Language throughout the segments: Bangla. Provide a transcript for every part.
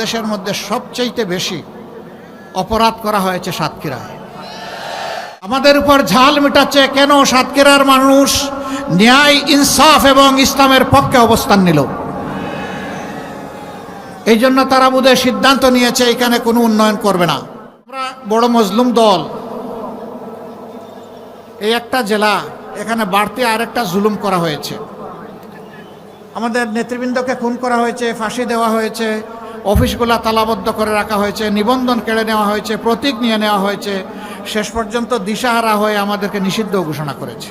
দেশের মধ্যে সবচেয়ে বেশি অপরাধ করা হয়েছে সাতক্ষীরায়। আমাদের উপর ঝাল মেটাচ্ছে কেন সাতক্ষীরার মানুষ ন্যায়, ইনসাফ এবং ইসলামের পক্ষে অবস্থান নিল। এই জন্য তারা বোধহয় সিদ্ধান্ত নিয়েছে এখানে কোনো উন্নয়ন করবে না। আমরা বড় মজলুম দল, এই একটা জেলা, এখানে বাড়তি আরেকটা জুলুম করা হয়েছে। আমাদের নেতৃবৃন্দকে খুন করা হয়েছে, ফাঁসি দেওয়া হয়েছে, অফিসগুলা তালাবদ্ধ করে রাখা হয়েছে, নিবন্ধন কেড়ে নেওয়া হয়েছে, প্রতীক নিয়ে নেওয়া হয়েছে, শেষ পর্যন্ত দিশাহারা হয়ে আমাদেরকে নিষিদ্ধ ঘোষণা করেছে।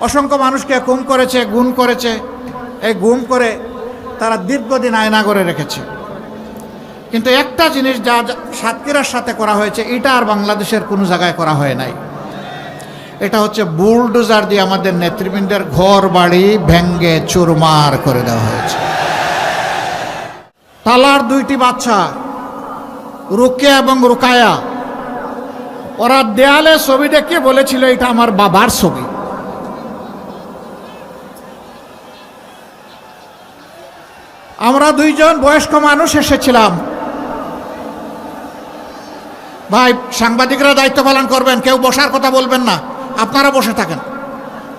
অসংখ্য মানুষকে গুম করেছে, গুম করেছে। এই গুম করে তারা দীর্ঘদিন আয়না করে রেখেছে। কিন্তু একটা জিনিস যা সাতক্ষীরার সাথে করা হয়েছে, এটা আর বাংলাদেশের কোনো জায়গায় করা হয় নাই। এটা হচ্ছে বুলডোজার দিয়ে আমাদের নেতৃবৃন্দের ঘর বাড়ি ভেঙ্গে চুরমার করে দেওয়া হয়েছে। তালার দুইটি বাচ্চা, রুকিয়া এবং রুকায়া, ওরা দেয়ালে ছবি দেখে বলেছিল এটা আমার বাবার ছবি। আমরা দুইজন বয়স্ক মানুষ এসেছিলাম। ভাই, সাংবাদিকরা দায়িত্ব পালন করবেন, কেউ বসার কথা বলবেন না, আপনারা বসে থাকেন,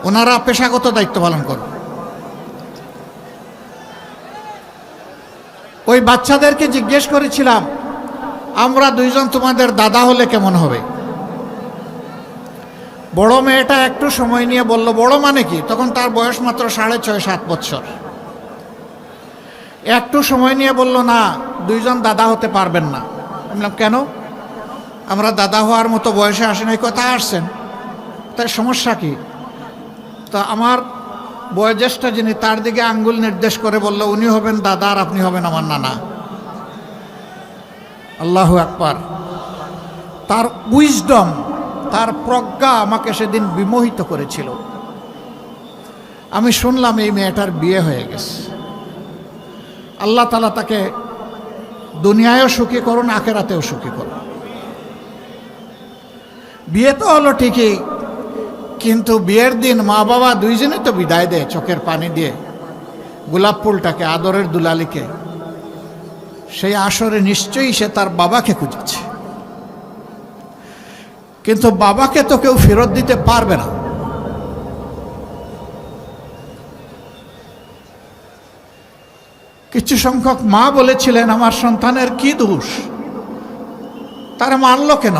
ওনারা পেশাগত দায়িত্ব পালন করবেন। ওই বাচ্চাদেরকে জিজ্ঞেস করেছিলাম, আমরা দুইজন তোমাদের দাদা হলে কেমন হবে? বড় মেয়েটা একটু সময় নিয়ে বলল, বড় মানে কি? তখন তার বয়স মাত্র 6.5-7 বছর। একটু সময় নিয়ে বলল, না, দুইজন দাদা হতে পারবেন না। আমি বললাম, কেন? আমরা দাদা হওয়ার মতো বয়সে আসেন। এই কথা আসছেন, তাই সমস্যা কি? তো আমার বয়োজ্যেষ্ঠ যিনি, তার দিকে আঙ্গুল নির্দেশ করে বলল, উনি হবেন দাদা আর আপনি হবেন আমার নানা। আল্লাহু আকবার! তার উইজডম, তার প্রজ্ঞা আমাকে সেদিন বিমোহিত করেছিল। আমি শুনলাম এই মেয়েটার বিয়ে হয়ে গেছে। আল্লাহ তাআলা তাকে দুনিয়ায়ও সুখী করুন, আখিরাতেও সুখী করুন। বিয়ে তো হলো ঠিকই, কিন্তু বিয়ের দিন মা বাবা দুইজনে তো বিদায় দেয় চোখের পানি দিয়ে গোলাপ ফুলটাকে, আদরের দুলালিকে। সেই আসরে নিশ্চয়ই সে তার বাবাকে খুঁজেছে, কিন্তু বাবাকে তো কেউ ফেরত দিতে পারবে না। কিছু সংখ্যক মা বলেছিলেন, আমার সন্তানের কি দোষ, তারা মারল কেন?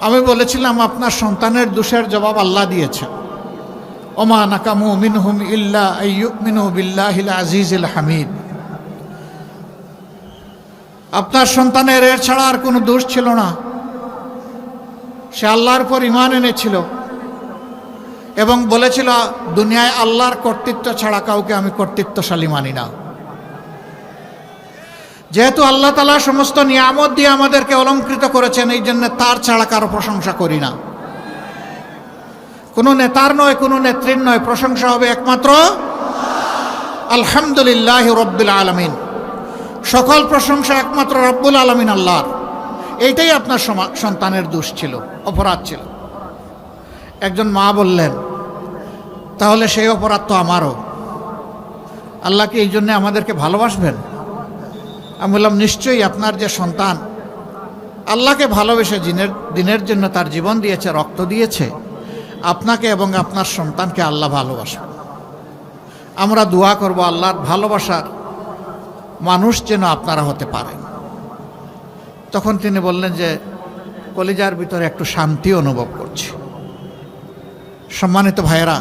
আমি বলেছিলাম, আপনার সন্তানের দোষের জবাব আল্লাহ দিয়েছেন। ওমা নাকামু মিনহুম ইল্লা আইয়ুমিনু বিল্লাহিল আজিজিল হামিদ। আপনার সন্তানের এর ছাড়া আর কোনো দোষ ছিল না। সে আল্লাহর উপর ঈমান এনেছিল এবং বলেছিল, দুনিয়ায় আল্লাহর কর্তৃত্ব ছাড়া কাউকে আমি কর্তৃত্বশালী মানি না। যেহেতু আল্লাহ তাআলা সমস্ত নিয়ামত দিয়ে আমাদেরকে অলংকৃত করেছেন, এই জন্য তার ছাড়া কারো প্রশংসা করি না। কোনো নেতার নয়, কোনো নেত্রীর নয়, প্রশংসা হবে একমাত্র আলহামদুলিল্লাহ রব্বিল আলামিন। সকল প্রশংসা একমাত্র রব্বুল আলামিন আল্লাহর। এইটাই আপনার সন্তানের দোষ ছিল, অপরাধ ছিল। একজন মা বললেন, তাহলে সেই অপরাধ তো আমারও। আল্লাহ কি এই জন্যে আমাদেরকে ভালোবাসবেন? আমি বললাম, নিশ্চয়ই। আপনার যে সন্তান আল্লাহকে ভালোবেসে দিনের জন্য তার জীবন দিয়েছে, রক্ত দিয়েছে, আপনাকে এবং আপনার সন্তানকে আল্লাহ ভালোবাসবেন। আমরা দোয়া করব আল্লাহর ভালোবাসার মানুষ যেন আপনারা হতে পারেন। তখন তিনি বললেন যে, কলিজার ভিতরে একটু শান্তি অনুভব করছি। সম্মানিত ভাইয়েরা,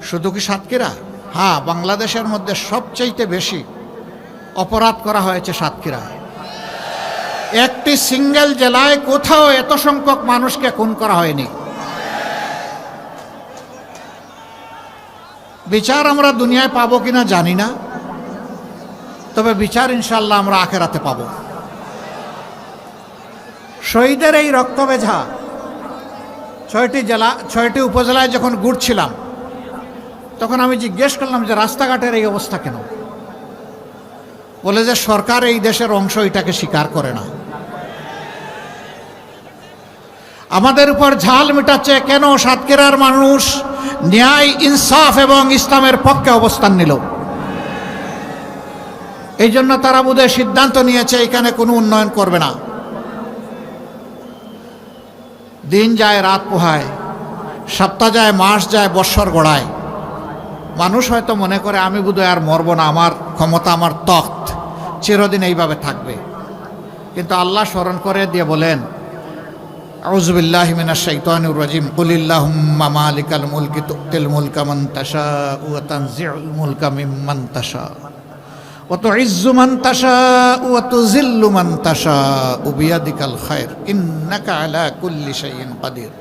শুধু কি সাতক্ষীরা? হ্যাঁ, বাংলাদেশের মধ্যে সবচেয়ে বেশি অপরাধ করা হয়েছে সাতক্ষীরায়। একটি সিঙ্গেল জেলায় কোথাও এত সংখ্যক মানুষকে খুন করা হয়নি। বিচার আমরা দুনিয়ায় পাবো কিনা জানি না, তবে বিচার ইনশাআল্লাহ আমরা আখিরাতে পাবো। শহীদের এই রক্তভেজা 6টি উপজেলায় যখন ঘুরছিলাম, তখন আমি জিজ্ঞেস করলাম যে রাস্তাঘাটের এই অবস্থা কেন? বলে যে সরকার এই দেশের অংশ, এটাকে স্বীকার করে না। আমাদের উপর ঝাল মেটাচ্ছে কেন সাতক্ষীরার মানুষ ন্যায়, ইনসাফ এবং ইসলামের পক্ষে অবস্থান নিল। এই জন্য তারা বোধহয় সিদ্ধান্ত নিয়েছে এখানে কোনো উন্নয়ন করবে না। দিন যায়, রাত পোহায়, সপ্তাহ যায়, মাস যায়, বৎসর গড়ায়। মানুষ হয়তো মনে করে আমি বোধহয় আর মরব না, আমার ক্ষমতা, আমার তখ্ত চিরদিন এইভাবে থাকবে। কিন্তু আল্লাহ স্মরণ করে দিয়ে বলেন, আউযু বিল্লাহি মিনাশ শাইতানির রাজিম, কুলিল্লাহুম্মা মালিকাল মুলকি তুতিল মুলকা মান তাশাউ ওয়া তানজিউল মুলকা মিম্মান তাশাউ ওয়া তুইজ্জু মান তাশাউ ওয়া তুযিল্লু মান তাশাউ বিয়াদিকাল খায়র ইন্নাকা আলা কুল্লি শাইইন কাদির।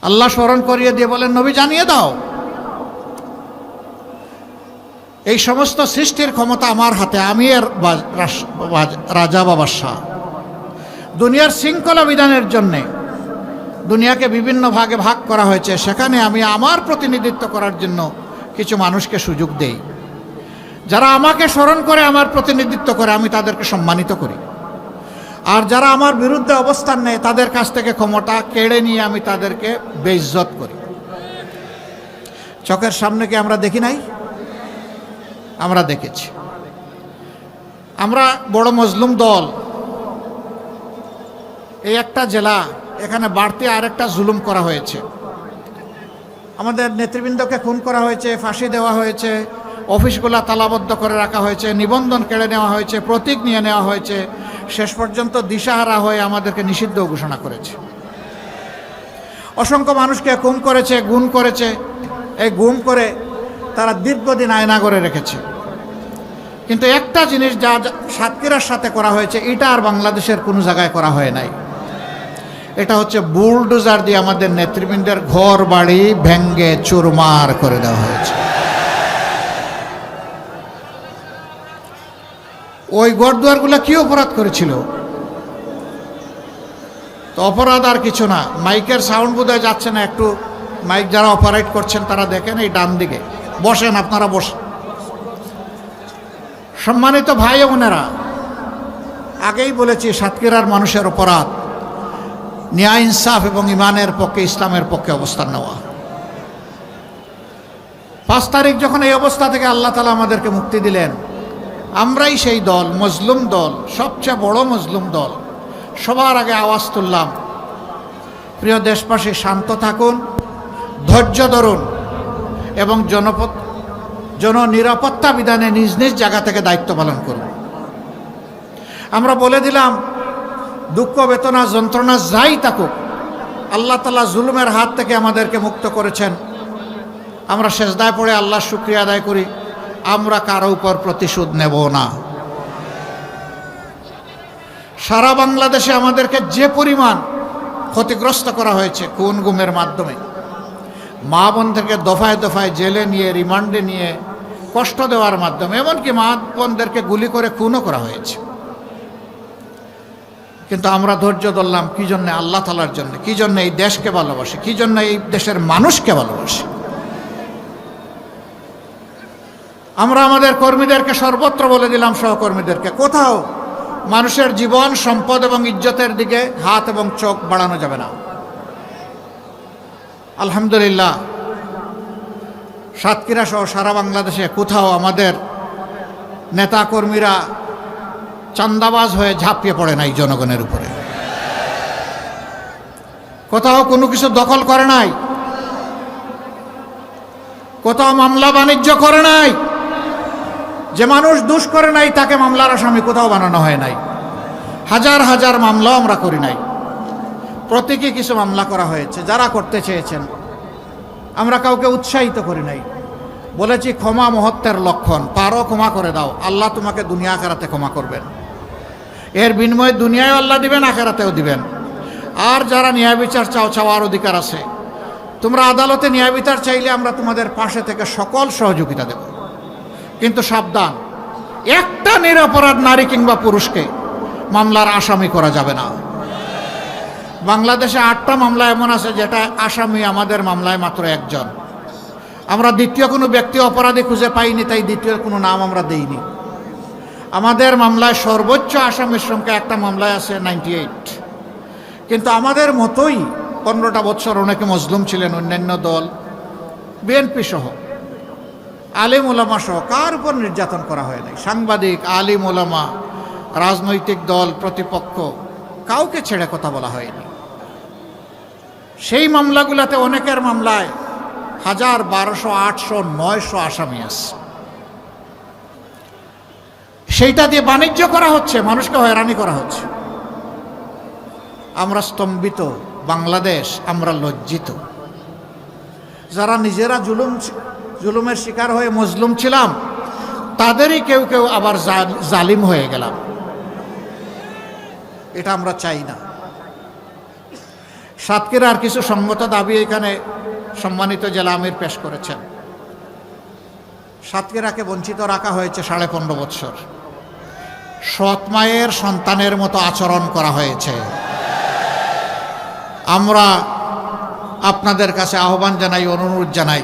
আল্লাহ স্মরণ করিয়ে দিয়ে বলেন, নবী জানিয়ে দাও এই সমস্ত সৃষ্টির ক্ষমতা আমার হাতে, আমি এর রাজা বা বাদশাহ। দুনিয়ার শৃঙ্খলা বিধানের জন্যে দুনিয়াকে বিভিন্ন ভাগে ভাগ করা হয়েছে, সেখানে আমি আমার প্রতিনিধিত্ব করার জন্য কিছু মানুষকে সুযোগ দেই। যারা আমাকে স্মরণ করে, আমার প্রতিনিধিত্ব করে, আমি তাদেরকে সম্মানিত করি। আর যারা আমার বিরুদ্ধে অবস্থান নেয়, তাদের কাছ থেকে ক্ষমতা কেড়ে নিয়ে আমি তাদেরকে বেইজ্জত করি। চোখের সামনে কি আমরা দেখি নাই? আমরা দেখেছি। আমরা বড় মজলুম দল, এই একটা জেলা, এখানে বাড়তি আরেকটা জুলুম করা হয়েছে। আমাদের নেতৃবৃন্দকে খুন করা হয়েছে, ফাঁসি দেওয়া হয়েছে, অফিসগুলা তালাবদ্ধ করে রাখা হয়েছে, নিবন্ধন কেড়ে নেওয়া হয়েছে, প্রতীক নিয়ে নেওয়া হয়েছে, শেষ পর্যন্ত দিশাহারা হয়ে আমাদেরকে নিষিদ্ধ ঘোষণা করেছে। অসংখ্য মানুষকে গুম করেছে, গুম করেছে। এই গুম করে তারা দীর্ঘদিন আয়নাঘরে রেখেছে। কিন্তু একটা জিনিস যা সাতক্ষীরার সাথে করা হয়েছে, এটা আর বাংলাদেশের কোনো জায়গায় করা হয় নাই। এটা হচ্ছে বুলডোজার দিয়ে আমাদের নেতৃবৃন্দের ঘর বাড়ি ভেঙ্গে চুরমার করে দেওয়া হয়েছে। ওই ঘরদুয়ারগুলো কি অপরাধ করেছিল? তো অপরাধ আর কিছু না, মাইকের সাউন্ড বোধহয় যাচ্ছে না, একটু মাইক যারা অপারেট করছেন তারা দেখেন, এই ডান দিকে বসেন, আপনারা বসেন। সম্মানিত ভাই ও বোনেরা, আগেই বলেছি সাতক্ষীরার মানুষের অপরাধ ন্যায় ইনসাফ এবং ইমানের পক্ষে, ইসলামের পক্ষে অবস্থান নেওয়া। 5 তারিখ যখন এই অবস্থা থেকে আল্লাহ তাআলা আমাদেরকে মুক্তি দিলেন, আমরাই সেই দল, মজলুম দল, সবচেয়ে বড় মজলুম দল, সবার আগে আওয়াজ তুললাম, প্রিয় দেশবাসী শান্ত থাকুন, ধৈর্য ধরুন এবং জননিরাপত্তা বিধানে নিজ নিজ জায়গা থেকে দায়িত্ব পালন করুন। আমরা বলে দিলাম, দুঃখ বেদনা যন্ত্রণা যাই থাকুক, আল্লাহ তাআলা জুলুমের হাত থেকে আমাদেরকে মুক্ত করেছেন। আমরা সেজদায় পড়ে আল্লাহর শুকরিয়া আদায় করি, আমরা কারো উপর প্রতিশোধ নেব না। সারা বাংলাদেশে আমাদেরকে যে পরিমাণ ক্ষতিগ্রস্ত করা হয়েছে খুন গুমের মাধ্যমে, মা বোনদেরকে দফায় দফায় জেলে নিয়ে, রিমান্ডে নিয়ে কষ্ট দেওয়ার মাধ্যমে, এমনকি মা বোনদেরকে গুলি করে খুনও করা হয়েছে। কিন্তু আমরা ধৈর্য ধরলাম, কি জন্যে? আল্লাহ তাআলার জন্য। কি জন্য? এই দেশকে ভালোবাসি। কি জন্য? এই দেশের মানুষকে ভালোবাসি। আমরা আমাদের কর্মীদেরকে সর্বত্র বলে দিলাম, সহকর্মীদেরকে, কোথাও মানুষের জীবন, সম্পদ এবং ইজ্জতের দিকে হাত এবং চোখ বাড়ানো যাবে না। আলহামদুলিল্লাহ, সাতক্ষীরা সহ সারা বাংলাদেশে কোথাও আমাদের নেতা কর্মীরা চান্দাবাজ হয়ে ঝাঁপিয়ে পড়ে নাই জনগণের উপরে, কোথাও কোনো কিছু দখল করে নাই, কোথাও মামলা বাণিজ্য করে নাই। যে মানুষ দোষ করে নাই তাকে মামলার আসামি কোথাও বানানো হয় নাই। হাজার হাজার মামলাও আমরা করি নাই, প্রত্যেকে কিছু মামলা করা হয়েছে যারা করতে চেয়েছেন। আমরা কাউকে উৎসাহিত করি নাই, বলেছি ক্ষমা মহত্বের লক্ষণ, পারো ক্ষমা করে দাও, আল্লাহ তোমাকে দুনিয়া আখিরাতে ক্ষমা করবেন। এর বিনিময়ে দুনিয়ায় আল্লাহ দিবেন, আখিরাতেও দিবেন। আর যারা ন্যায় বিচার চাও, চাওয়ার অধিকার আছে, তোমরা আদালতে ন্যায় বিচার চাইলে আমরা তোমাদের পাশে থেকে সকল সহযোগিতা দেব। কিন্তু সাবধান, একটা নিরপরাধ নারী কিংবা পুরুষকে মামলার আসামি করা যাবে না। বাংলাদেশে 8টা মামলা এমন আছে যেটা আসামি আমাদের মামলায় মাত্র একজন। আমরা দ্বিতীয় কোনো ব্যক্তি অপরাধী খুঁজে পাইনি, তাই দ্বিতীয় কোনো নাম আমরা দেইনি। আমাদের মামলায় সর্বোচ্চ আসামির সংখ্যা একটা মামলায় আছে 98। কিন্তু আমাদের মতোই 15টা বছর অনেকে মজলুম ছিলেন, অন্যান্য দল, বিএনপি সহ। আলিম ওলামা সহ কার উপর নির্যাতন করা হয় নাই। সাংবাদিক, আলিম ওলামা, রাজনৈতিক দল, প্রতিপক্ষ, কাউকে ছেড়ে কথা বলা হয়নি। সেই মামলাগুলোতে অনেকের মামলায় 1000, 1200, 800, 900 আসামি আছে। সেইটা দিয়ে বাণিজ্য করা হচ্ছে, মানুষকে হয়রানি করা হচ্ছে। আমরা স্তম্ভিত, বাংলাদেশ আমরা লজ্জিত। যারা নিজেরা জুলুমের শিকার হয়ে মজলুম ছিলাম, তাদেরই কেউ কেউ আবার জালিম হয়ে গেলাম। এটা আমরা চাই না। সাতক্ষীরার কিছু সঙ্গত দাবি এখানে সম্মানিত জেলা আমির পেশ করেছেন। সাতক্ষীরাকে বঞ্চিত রাখা হয়েছে 15.5 বৎসর। সৎ মায়ের সন্তানের মতো আচরণ করা হয়েছে। আমরা আপনাদের কাছে আহ্বান জানাই, অনুরোধ জানাই,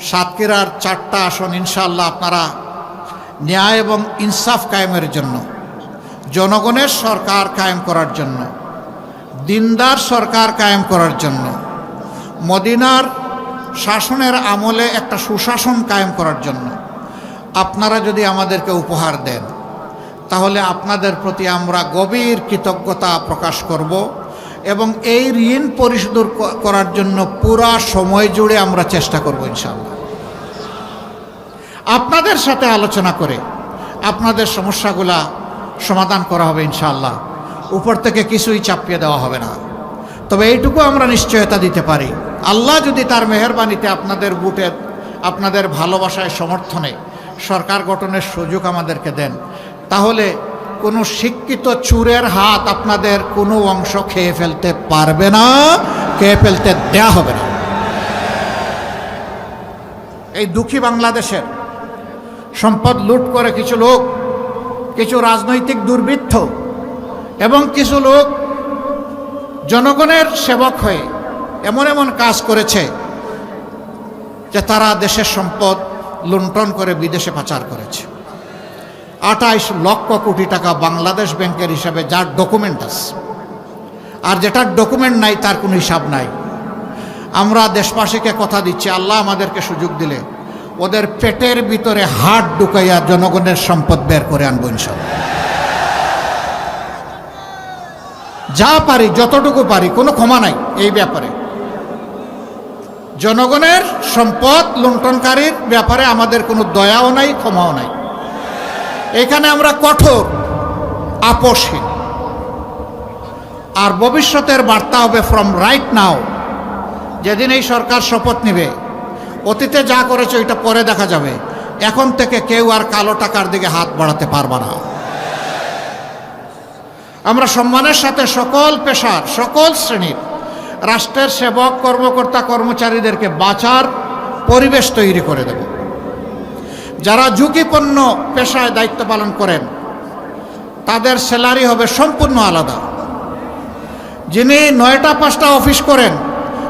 সাতক্ষীরার 4টা আসন ইনশাআল্লাহ আপনারা ন্যায় এবং ইনসাফ কায়েমের জন্য, জনগণের সরকার কায়েম করার জন্য, দিনদার সরকার কায়েম করার জন্য, মদিনার শাসনের আমলে একটা সুশাসন কায়েম করার জন্য আপনারা যদি আমাদেরকে উপহার দেন, তাহলে আপনাদের প্রতি আমরা গভীর কৃতজ্ঞতা প্রকাশ করব এবং এই ঋণ পরিশোধ করার জন্য পুরা সময় জুড়ে আমরা চেষ্টা করব ইনশাআল্লাহ। আপনাদের সাথে আলোচনা করে আপনাদের সমস্যাগুলা সমাধান করা হবে ইনশাআল্লাহ। উপর থেকে কিছুই চাপিয়ে দেওয়া হবে না। তবে এইটুকু আমরা নিশ্চয়তা দিতে পারি, আল্লাহ যদি তার মেহেরবানিতে আপনাদের বুটের, আপনাদের ভালোবাসায়, সমর্থনে সরকার গঠনের সুযোগ আমাদেরকে দেন, তাহলে কোনো শিক্ষিত চোরের হাত আপনাদের কোনো অংশ খেয়ে ফেলতে পারবে না, খেয়ে ফেলতে দেয়া হবে না। এই দুঃখী বাংলাদেশের সম্পদ লুট করে কিছু লোক, কিছু রাজনৈতিক দুর্বৃত্ত এবং কিছু লোক জনগণের সেবক হয়ে এমন এমন কাজ করেছে যে তারা দেশের সম্পদ লুণ্ঠন করে বিদেশে পাচার করেছে। 28 লক্ষ কোটি টাকা বাংলাদেশ ব্যাংকের হিসাবে, যার ডকুমেন্ট আছে, আর যেটার ডকুমেন্ট নাই তার কোনো হিসাব নাই। আমরা দেশবাসীকে কথা দিচ্ছি, আল্লাহ আমাদেরকে সুযোগ দিলে ওদের পেটের ভিতরে হাত ঢুকাইয়া জনগণের সম্পদ বের করে আনবো ইনশাআল্লাহ। যা পারি, যতটুকু পারি, কোনো ক্ষমা নাই এই ব্যাপারে। জনগণের সম্পদ লুণ্ঠনকারীর ব্যাপারে আমাদের কোনো দয়াও নাই, ক্ষমাও নাই। এখানে আমরা কঠোর, আপোষহীন। আর ভবিষ্যতের বার্তা হবে ফ্রম রাইট নাও। যেদিন এই সরকার শপথ নেবে, অতীতে যা করেছে ওইটা পরে দেখা যাবে। এখন থেকে কেউ আর কালো টাকার দিকে হাত বাড়াতে পারবে না। আমরা সম্মানের সাথে সকল পেশার, সকল শ্রেণীর রাষ্ট্রের সেবক, কর্মকর্তা, কর্মচারীদেরকে বাঁচার পরিবেশ তৈরি করে দেব। যারা ঝুঁকিপূর্ণ পেশায় দায়িত্ব পালন করেন তাদের স্যালারি হবে সম্পূর্ণ আলাদা। যিনি 9টা 5টা অফিস করেন,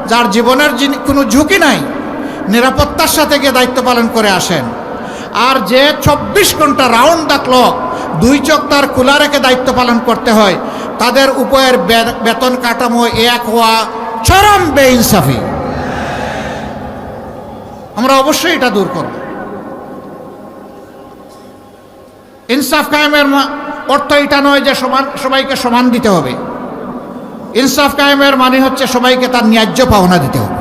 যার জীবনের কোনো ঝুঁকি নাই, নিরাপত্তার সাথে গিয়ে দায়িত্ব পালন করে আসেন, আর যে 24 ঘন্টা রাউন্ড দ্য ক্লক 2 চোখ তার খোলা রেখে দায়িত্ব পালন করতে হয়, তাদের উপরের বেতন কাঠামো এক হওয়া চরম বেইনসাফি। আমরা অবশ্যই এটা দূর করব। ইনসাফ কায়েমের অর্থ এটা নয় যে সবাইকে সমান দিতে হবে। ইনসাফ কায়েমের মানে হচ্ছে সবাইকে তার ন্যায্য পাওনা দিতে হবে।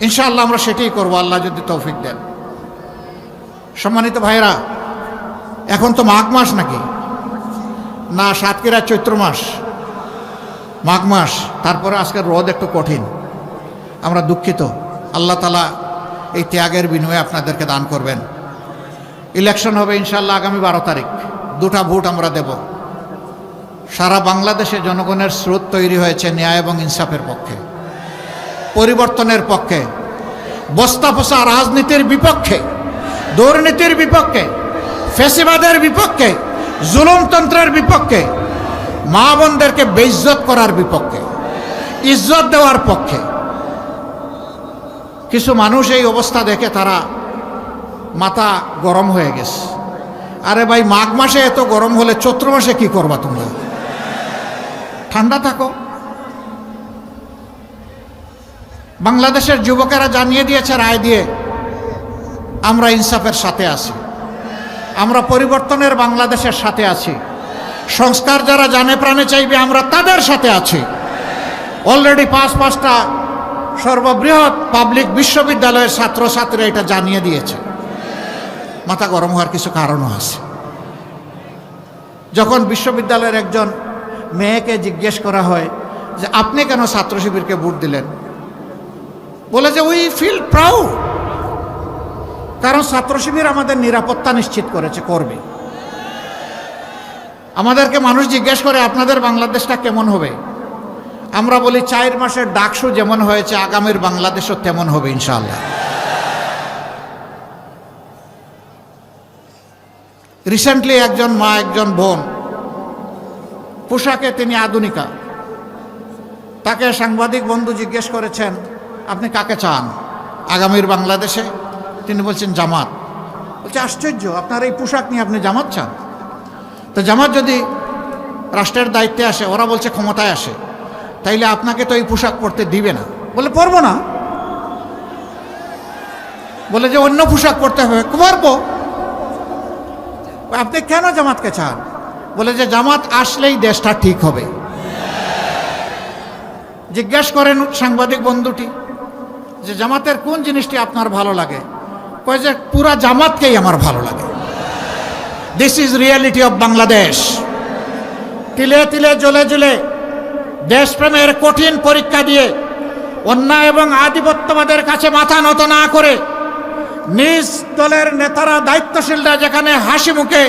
ইনশাআল্লাহ আমরা সেটাই করবো, আল্লাহ যদি তৌফিক দেন। সম্মানিত ভাইরা, এখন তো মাঘ মাস নাকি না, সাতক্ষীরা চৈত্র মাস, মাঘ মাস। তারপরে আজকের রোদ একটু কঠিন, আমরা দুঃখিত। আল্লাহ তাআলা এই ত্যাগের বিনিময়ে আপনাদেরকে দান করবেন। ইলেকশন হবে ইনশাআল্লাহ আগামী 12 তারিখ। 2টা ভোট আমরা দেব। সারা বাংলাদেশে জনগণের স্রোত তৈরি হয়েছে ন্যায় এবং ইনসাফের পক্ষে, পরিবর্তনের পক্ষে, বস্তা পচা রাজনীতির বিপক্ষে, দুর্নীতির বিপক্ষে, ফ্যাসিবাদের বিপক্ষে, জুলুমতন্ত্রের বিপক্ষে, মা বোনদেরকে বেইজ্জত করার বিপক্ষে, ইজ্জত দেওয়ার পক্ষে। কিছু মানুষ এই অবস্থা দেখে তারা মাথা গরম হয়ে গেছে। আরে ভাই, মাঘ মাসে এত গরম হলে চৈত্র মাসে কি করবা তোমরা? ঠান্ডা থাকো। বাংলাদেশের যুবকেরা জানিয়ে দিয়েছে রায় দিয়ে, আমরা ইনসাফের সাথে আছি, আমরা পরিবর্তনের বাংলাদেশের সাথে আছি, সংস্কার যারা জানে প্রাণে চাইবে আমরা তাদের সাথে আছি। অলরেডি পাঁচটা সর্ববৃহৎ পাবলিক বিশ্ববিদ্যালয়ের ছাত্রছাত্রীরা এটা জানিয়ে দিয়েছে। মাথা গরম হওয়ার কিছু কারণও আছে। যখন বিশ্ববিদ্যালয়ের একজন মেয়েকে জিজ্ঞেস করা হয় যে আপনি কেন ছাত্র শিবিরকে ভোট দিলেন, বলে যে উই ফিল প্রাউড, কারণ ছাত্র শিবির আমাদের নিরাপত্তা নিশ্চিত করেছে, করবে। আমাদেরকে মানুষ জিজ্ঞেস করে আপনাদের বাংলাদেশটা কেমন হবে, আমরা বলি 4 মাসের ডাকসু যেমন হয়েছে আগামীর বাংলাদেশও তেমন হবে ইনশাআল্লাহ। রিসেন্টলি একজন মা, একজন বোন, পোশাকে তিনি আধুনিকা, তাকে সাংবাদিক বন্ধু জিজ্ঞেস করেছেন আপনি কাকে চান আগামীর বাংলাদেশে? তিনি বলছেন জামাত। বলছে আশ্চর্য, আপনার এই পোশাক নিয়ে আপনি জামাত চান? তো জামাত যদি রাষ্ট্রের দায়িত্বে আসে, ওরা বলছে ক্ষমতায় আসে, তাইলে আপনাকে তো এই পোশাক পরতে দিবে না। বলে পরবো না। বলে যে অন্য পোশাক পরতে হবে। পরবো। আপনি কেন জামাতকে চান? বলে যে জামাত আসলেই দেশটা ঠিক হবে। জিজ্ঞেস করেন সাংবাদিক বন্ধুটি যে জামাতের কোন জিনিসটি আপনার ভালো লাগে? কয় যে পুরা জামাতকেই আমার ভালো লাগে। This is reality of Bangladesh. তিলে তিলে জ্বলে জ্বলে দেশপ্রেমের কঠিন পরীক্ষা দিয়ে অন্যায় এবং আধিপত্যবাদের কাছে মাথা নত না করে নিজ দলের নেতারা, দায়িত্বশীলরা যেখানে হাসি মুখে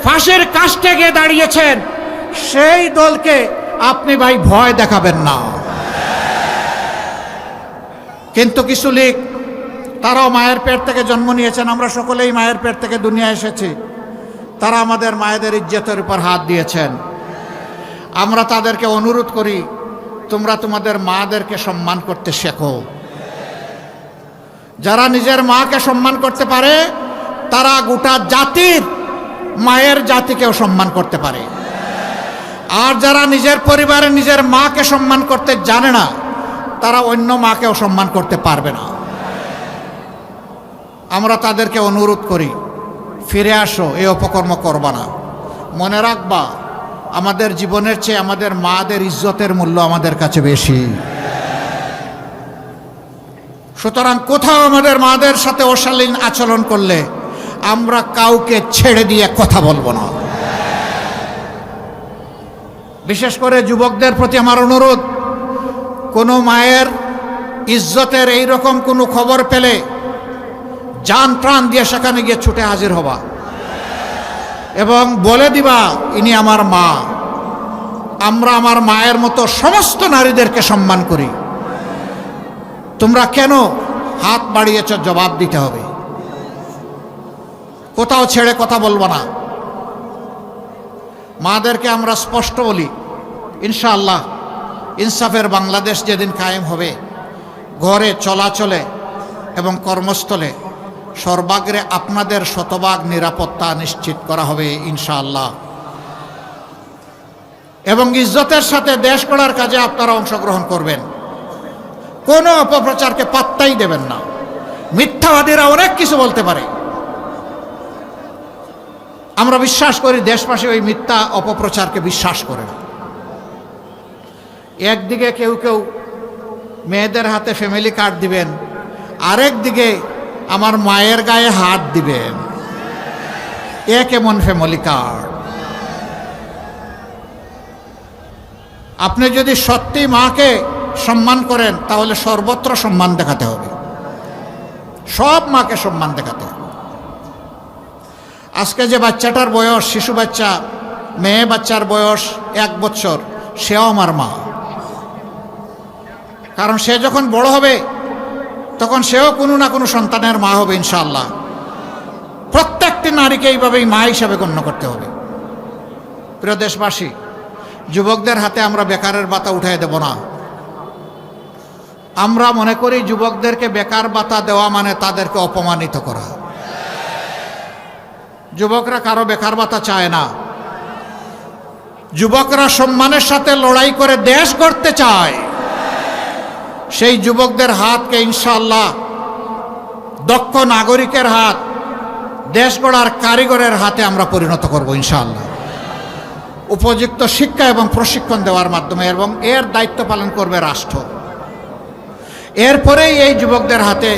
ফাঁসির কাস্টে গিয়ে দাঁড়িয়েছেন, সেই দলকে আপনি ভাই ভয় দেখাবেন না। কিন্তু কিছু লীগ, তারাও মায়ের পেট থেকে জন্ম নিয়েছেন, আমরা সকলেই মায়ের পেট থেকে দুনিয়া এসেছি, তারা আমাদের মায়েদের ইজ্জতের উপর হাত দিয়েছেন। আমরা তাদেরকে অনুরোধ করি তোমরা তোমাদের মাদেরকে সম্মান করতে শেখো। যারা নিজের মাকে সম্মান করতে পারে তারা গোটা জাতির মায়ের জাতিকেও সম্মান করতে পারে। আর যারা নিজের পরিবারে নিজের মাকে সম্মান করতে জানে না, তারা অন্য মাকেও সম্মান করতে পারবে না। আমরা তাদেরকে অনুরোধ করি ফিরে আসো, এই অপকর্ম করবা না। মনে রাখবা আমাদের জীবনের চেয়ে আমাদের মাদের ইজ্জতের মূল্য আমাদের কাছে বেশি। সুতরাং কোথাও আমাদের মাদের সাথে অশালীন আচরণ করলে আমরা কাউকে ছেড়ে দিয়ে কথা বলবো না। বিশেষ করে যুবকদের প্রতি আমার অনুরোধ, কোনো মায়ের ইজ্জতের এইরকম কোনো খবর পেলে জান প্রাণ দিয়ে সেখানে গিয়ে ছুটে হাজির হবা এবং বলে দিবা ইনি আমার মা। আমরা আমার মায়ের মতো সমস্ত নারীদেরকে সম্মান করি। তোমরা কেন হাত বাড়িয়েছ জবাব দিতে হবে। কোথাও ছেড়ে কথা বলবো না। মাদেরকে আমরা স্পষ্ট বলি ইনশাআল্লাহ ইনসাফের বাংলাদেশ যেদিন কায়েম হবে, ঘরে চলাচলে এবং কর্মস্থলে সর্বাগ্রে আপনাদের শতভাগ নিরাপত্তা নিশ্চিত করা হবে ইনশাআল্লাহ। এবং ইজ্জতের সাথে দেশ গড়ার কাজে আপনারা অংশগ্রহণ করবেন। কোনো অপপ্রচারকে পাত্তাই দেবেন না। মিথ্যাবাদীরা অনেক কিছু বলতে পারে, আমরা বিশ্বাস করি দেশবাসী ওই মিথ্যা অপপ্রচারকে বিশ্বাস করে না। একদিকে কেউ কেউ মেয়েদের হাতে ফ্যামিলি কার্ড দিবেন, আরেক দিকে আমার মায়ের গায়ে হাত দিবেন। এ কেমন ফ্যামিলি কার্ড? আপনি যদি সত্যি মাকে সম্মান করেন তাহলে সর্বত্র সম্মান দেখাতে হবে, সব মাকে সম্মান দেখাতে হবে। আজকে যে বাচ্চাটার বয়স, শিশু বাচ্চা, মেয়ে বাচ্চার বয়স 1 বছর, সেও আমার মা। কারণ সে যখন বড় হবে তখন সেও কোনো না কোনো সন্তানের মা হবে ইনশাআল্লাহ। প্রত্যেকটি নারীকে এইভাবেই মা হিসাবে গণ্য করতে হবে। প্রিয় দেশবাসী, যুবকদের হাতে আমরা বেকারের ভাতা উঠাই দেব না। আমরা মনে করি যুবকদেরকে বেকার ভাতা দেওয়া মানে তাদেরকে অপমানিত করা। যুবকরা কারো বেকার ভাতা চায় না। যুবকরা সম্মানের সাথে লড়াই করে দেশ গড়তে চায়। সেই যুবকদের হাতকে ইনশাআল্লাহ দক্ষ নাগরিকের হাত, দেশ গড়ার কারিগরের হাতে আমরা পরিণত করব ইনশাআল্লাহ, উপযুক্ত শিক্ষা এবং প্রশিক্ষণ দেওয়ার মাধ্যমে, এবং এর দায়িত্ব পালন করবে রাষ্ট্র। এরপরেই এই যুবকদের হাতে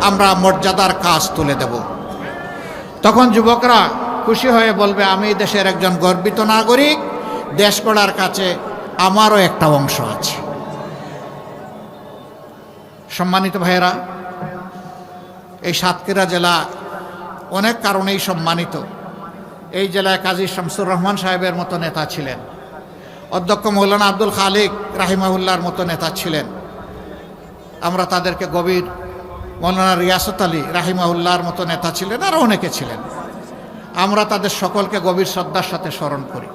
আমরা মর্যাদার কাজ তুলে দেব। তখন যুবকরা খুশি হয়ে বলবে, আমি দেশের একজন গর্বিত নাগরিক, দেশ গড়ার কাছে আমারও একটা অংশ আছে। সম্মানিত ভাইয়েরা, এই সাতক্ষীরা জেলা অনেক কারণেই সম্মানিত। এই জেলায় কাজী শামসুর রহমান সাহেবের মতো নেতা ছিলেন, অধ্যক্ষ মৌলানা আব্দুল খালিক রাহিমাহুল্লাহর মতো নেতা ছিলেন, আমরা তাদেরকে গভীর, মৌলানা রিয়াসত আলী রাহিমাহুল্লাহর মতো নেতা ছিলেন, আরও অনেকে ছিলেন। আমরা তাদের সকলকে গভীর শ্রদ্ধার সাথে স্মরণ করি।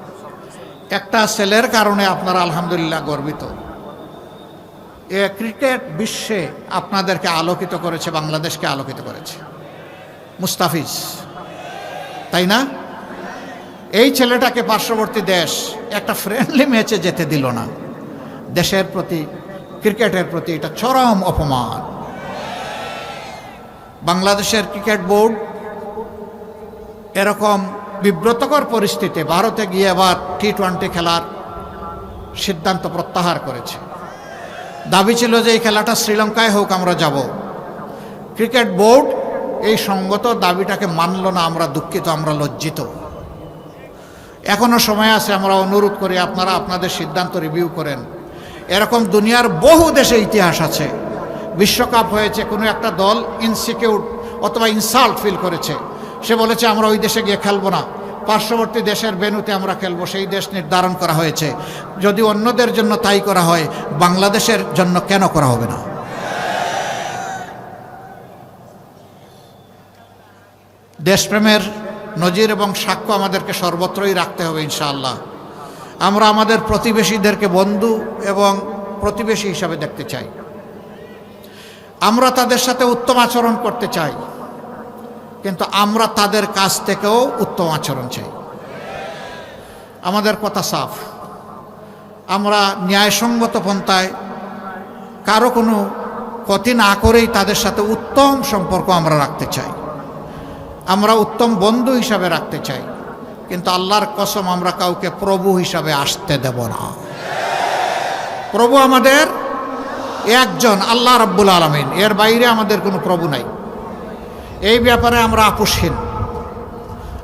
একটা ছেলের কারণে আপনারা আলহামদুলিল্লাহ গর্বিত। এ ক্রিকেট বিশ্বে আপনাদেরকে আলোকিত করেছে, বাংলাদেশকে আলোকিত করেছে মুস্তাফিজ, তাই না? এই ছেলেটাকে পার্শ্ববর্তী দেশ একটা ফ্রেন্ডলি ম্যাচে যেতে দিল না। দেশের প্রতি, ক্রিকেটের প্রতি এটা চরম অপমান। বাংলাদেশের ক্রিকেট বোর্ড এরকম বিব্রতকর পরিস্থিতি ভারতে গিয়ে আবার টি-20 খেলার সিদ্ধান্ত প্রত্যাহার করেছে। দাবি ছিল যে এই খেলাটা শ্রীলঙ্কায় হোক, আমরা যাব। ক্রিকেট বোর্ড এই সঙ্গত দাবিটাকে মানল না। আমরা দুঃখিত, আমরা লজ্জিত। এখনো সময় আছে, আমরা অনুরোধ করি আপনারা আপনাদের সিদ্ধান্ত রিভিউ করেন। এরকম দুনিয়ার বহু দেশে ইতিহাস আছে, বিশ্বকাপ হয়েছে, কোনো একটা দল ইনসিকিউর অথবা ইনসাল্ট ফিল করেছে, সে বলেছে আমরা ওই দেশে গিয়ে খেলবো না, পার্শ্ববর্তী দেশের ভেন্যুতে আমরা খেলবো। সেই দেশ নির্ধারণ করা হয়েছে। যদি অন্যদের জন্য তাই করা হয়, বাংলাদেশের জন্য কেন করা হবে না? দেশপ্রেমের নজির এবং সাক্ষ্য আমাদেরকে সর্বত্রই রাখতে হবে ইনশাআল্লাহ। আমরা আমাদের প্রতিবেশীদেরকে বন্ধু এবং প্রতিবেশী হিসাবে দেখতে চাই। আমরা তাদের সাথে উত্তম আচরণ করতে চাই, কিন্তু আমরা তাদের কাছ থেকেও উত্তম আচরণ চাই। আমাদের কথা সাফ, আমরা ন্যায়সঙ্গত পন্থায় কারো কোনো ক্ষতি না করেই তাদের সাথে উত্তম সম্পর্ক আমরা রাখতে চাই, আমরা উত্তম বন্ধু হিসাবে রাখতে চাই। কিন্তু আল্লাহর কসম, আমরা কাউকে প্রভু হিসাবে আসতে দেব না। প্রভু আমাদের একজন, আল্লাহ রাব্বুল আলামিন, এর বাইরে আমাদের কোনো প্রভু নাই। এই ব্যাপারে আমরা আপোষহীন।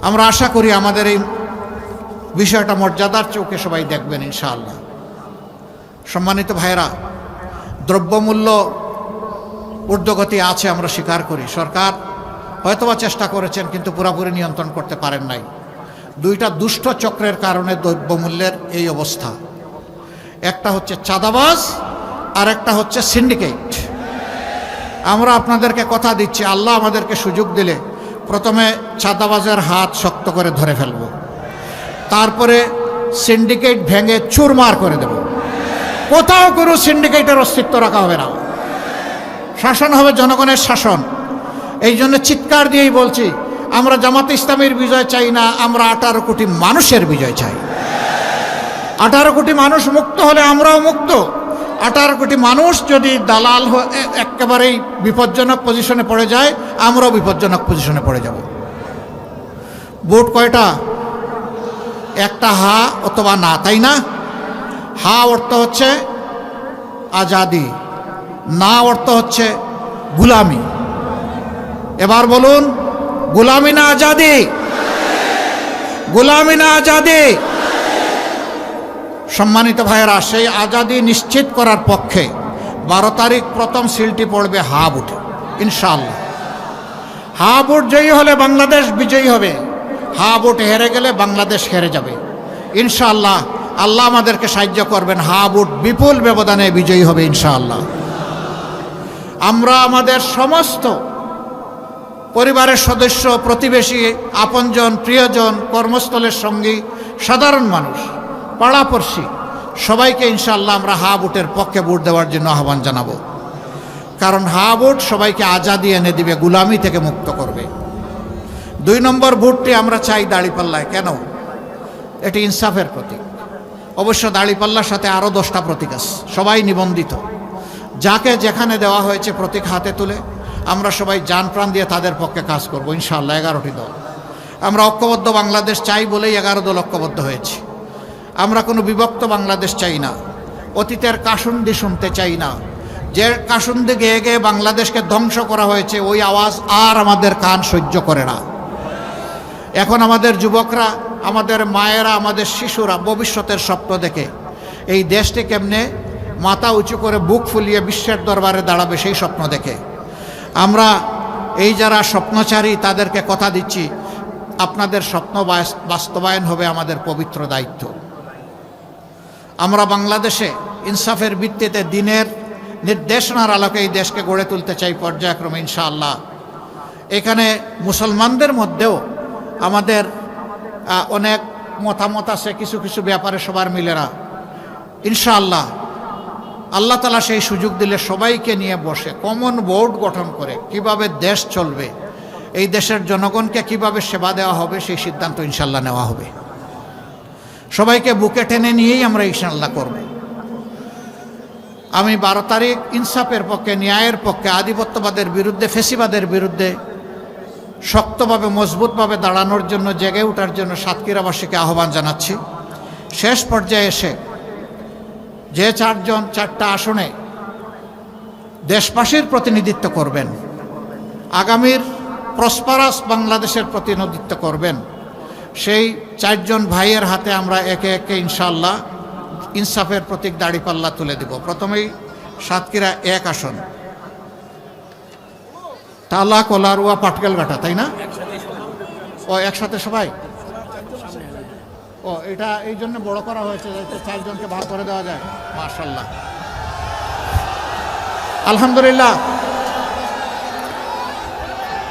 আমরা আশা করি আমাদের এই বিষয়টা মর্যাদার চোখে সবাই দেখবেন ইনশাআল্লাহ। সম্মানিত ভাইরা, দ্রব্যমূল্য ঊর্ধ্বগতি আছে, আমরা স্বীকার করি। সরকার হয়তোবা চেষ্টা করেছেন, কিন্তু পুরোপুরি নিয়ন্ত্রণ করতে পারেন নাই। দুইটা দুষ্ট চক্রের কারণে দ্রব্যমূল্যের এই অবস্থা। একটা হচ্ছে চাঁদাবাজ, আর একটা হচ্ছে সিন্ডিকেট। আমরা আপনাদেরকে কথা দিচ্ছি, আল্লাহ আমাদেরকে সুযোগ দিলে প্রথমে চাঁদাবাজের হাত শক্ত করে ধরে ফেলব, তারপরে সিন্ডিকেট ভেঙে চুরমার করে দেব। কোথাও কোনো সিন্ডিকেটের অস্তিত্ব রাখা হবে না। শাসন হবে জনগণের শাসন। এই জন্য চিৎকার দিয়েই বলছি, আমরা জামাতে ইসলামীর বিজয় চাই না, আমরা 18 কোটি মানুষের বিজয় চাই। 18 কোটি মানুষ মুক্ত হলে আমরাও মুক্ত। 18 কোটি মানুষ যদি দালাল একেবারেই বিপজ্জনক পজিশনে পড়ে যায়, আমরাও বিপজ্জনক পজিশনে পড়ে যাব। ভোট কয়টা? একটা হা অথবা না, তাই না? হা অর্থ হচ্ছে আজাদি, না অর্থ হচ্ছে গুলামি। এবার বলুন, গুলামি না আজাদি? গুলামি না আজাদি? সম্মানিত ভাইয়েরা, সেই আজাদি নিশ্চিত করার পক্ষে 12 তারিখ প্রথম সিলটি পড়বে হা ভোটে ইনশাআল্লাহ। হা ভোট জয়ী হলে বাংলাদেশ বিজয়ী হবে, হা ভোট হেরে গেলে বাংলাদেশ হেরে যাবে ইনশাআল্লাহ। আল্লাহ আমাদেরকে সাহায্য করবেন, হা ভোট বিপুল ব্যবধানে বিজয়ী হবে ইনশাআল্লাহ। আমরা আমাদের সমস্ত পরিবারের সদস্য, প্রতিবেশী, আপনজন, প্রিয়জন, কর্মস্থলের সঙ্গী, সাধারণ মানুষ, পাড়াপড়শি সবাইকে ইনশাআল্লাহ আমরা হা ভোটের পক্ষে ভোট দেওয়ার জন্য আহ্বান জানাবো। কারণ হা ভোট সবাইকে আজাদি এনে দিবে, গুলামি থেকে মুক্ত করবে। 2 নম্বর ভোটটি আমরা চাই দাঁড়িপাল্লায়। কেন? এটি ইনসাফের প্রতীক। অবশ্য দাঁড়িপাল্লার সাথে আরও 10টা প্রতীক আছে, সবাই নিবন্ধিত। যাকে যেখানে দেওয়া হয়েছে প্রতীক হাতে তুলে আমরা সবাই জান প্রাণ দিয়ে তাদের পক্ষে কাজ করব ইনশাআল্লাহ। 11টি দল আমরা ঐক্যবদ্ধ বাংলাদেশ চাই বলেই 11 দল ঐক্যবদ্ধ হয়েছে। আমরা কোনো বিভক্ত বাংলাদেশ চাই না, অতীতের কাসুন্দি শুনতে চাই না। যে কাসুন্দি গেয়ে গেয়ে বাংলাদেশকে ধ্বংস করা হয়েছে ওই আওয়াজ আর আমাদের কান সহ্য করে না। এখন আমাদের যুবকরা, আমাদের মায়েরা, আমাদের শিশুরা ভবিষ্যতের স্বপ্ন দেখে এই দেশটি কেমনে মাথা উঁচু করে বুক ফুলিয়ে বিশ্বের দরবারে দাঁড়াবে সেই স্বপ্ন দেখে। আমরা এই যারা স্বপ্নচারী তাদেরকে কথা দিচ্ছি, আপনাদের স্বপ্ন বাস্তবায়ন হবে আমাদের পবিত্র দায়িত্ব। আমরা বাংলাদেশে ইনসাফের ভিত্তিতে দিনের নির্দেশনার আলোকে এই দেশকে গড়ে তুলতে চাই পর্যায়ক্রমে ইনশাআল্লাহ। এখানে মুসলমানদের মধ্যেও আমাদের অনেক মতামত আছে, কিছু কিছু ব্যাপারে সবার মিলে না। ইনশাআল্লাহ আল্লাহ তাআলা সেই সুযোগ দিলে সবাইকে নিয়ে বসে কমন বোর্ড গঠন করে কিভাবে দেশ চলবে, এই দেশের জনগণকে কিভাবে সেবা দেওয়া হবে সেই সিদ্ধান্ত ইনশাআল্লাহ নেওয়া হবে। সবাইকে বুকে টেনে নিয়েই আমরা ইনশাআল্লাহ করব। আমি 12 তারিখ ইনসাফের পক্ষে, ন্যায়ের পক্ষে, আধিপত্যবাদের বিরুদ্ধে, ফেসিবাদের বিরুদ্ধে শক্তভাবে মজবুতভাবে দাঁড়ানোর জন্য, জেগে ওঠার জন্য সাতক্ষীরাবাসীকে আহ্বান জানাচ্ছি। শেষ পর্যায়ে এসে যে 4টা আসনে দেশবাসীর প্রতিনিধিত্ব করবেন, আগামীর প্রসপারাস বাংলাদেশের প্রতিনিধিত্ব করবেন, সেই 4জন ভাইয়ের হাতে আমরা একে একে ইনশাআল্লাহ ইনসাফের প্রতীক দাড়িপাল্লা তুলে দেব। প্রথমেই সাতক্ষীরা 1 আসন, টালা, কলারুয়া, পাটকেলঘাটা, তাই না? ও একসাথে সবাই? ও এটা এই জন্য বড় করা হয়েছে যাতে 4 জনকে ভাগ করে দেওয়া যায়। মাশাআল্লাহ, আলহামদুলিল্লাহ।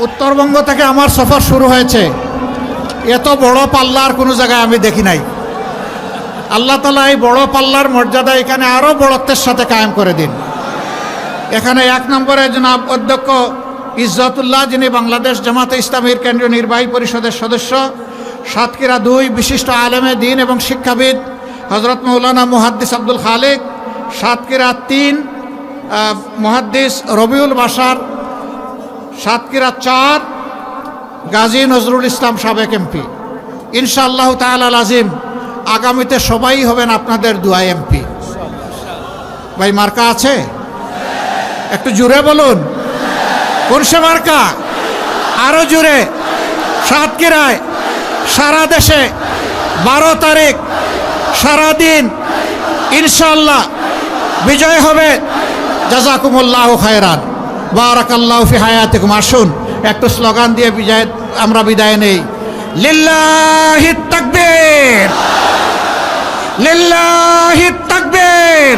উত্তরবঙ্গ থেকে আমার সফর শুরু হয়েছে, এত বড় পাল্লা আর কোনো জায়গায় আমি দেখি নাই। আল্লাহ তাআলা এই বড় পাল্লার মর্যাদা এখানে আরও বড়ত্বের সাথে কায়েম করে দিন। এখানে 1 নম্বরে জনাব অধ্যক্ষ ইজ্জতুল্লাহ, যিনি বাংলাদেশ জামাতে ইসলামীর কেন্দ্রীয় নির্বাহী পরিষদের সদস্য। সাতক্ষীরা 2 বিশিষ্ট আলেমে দ্বীন এবং শিক্ষাবিদ হযরত মাওলানা মুহাদ্দিস আব্দুল খালেক। সাতক্ষীরা 3 মুহাদ্দিস রবিউল বাশার। সাতক্ষীরা 4 গাজী নজরুল ইসলাম, সাবেক এমপি। ইনশাআল্লাহ তাআলা আজিম আগামীতে সবাই হবেন আপনাদের দুয়া এমপি। ভাই মার্কা আছে? একটু জোরে বলুন, কোন সে মার্কা? আরো জোরে। সাতক্ষীরায় সারা দেশে 12 তারিখ সারাদিন ইনশাআল্লাহ বিজয় হবে। জাযাকুমুল্লাহু খায়রান, বারাকাল্লাহু ফি হায়াতিকুম। আসুন একটু স্লোগান দিয়ে আমরা বিদায় নেই। লিল্লাহিত তাকবীর, লিল্লাহিত তাকবীর।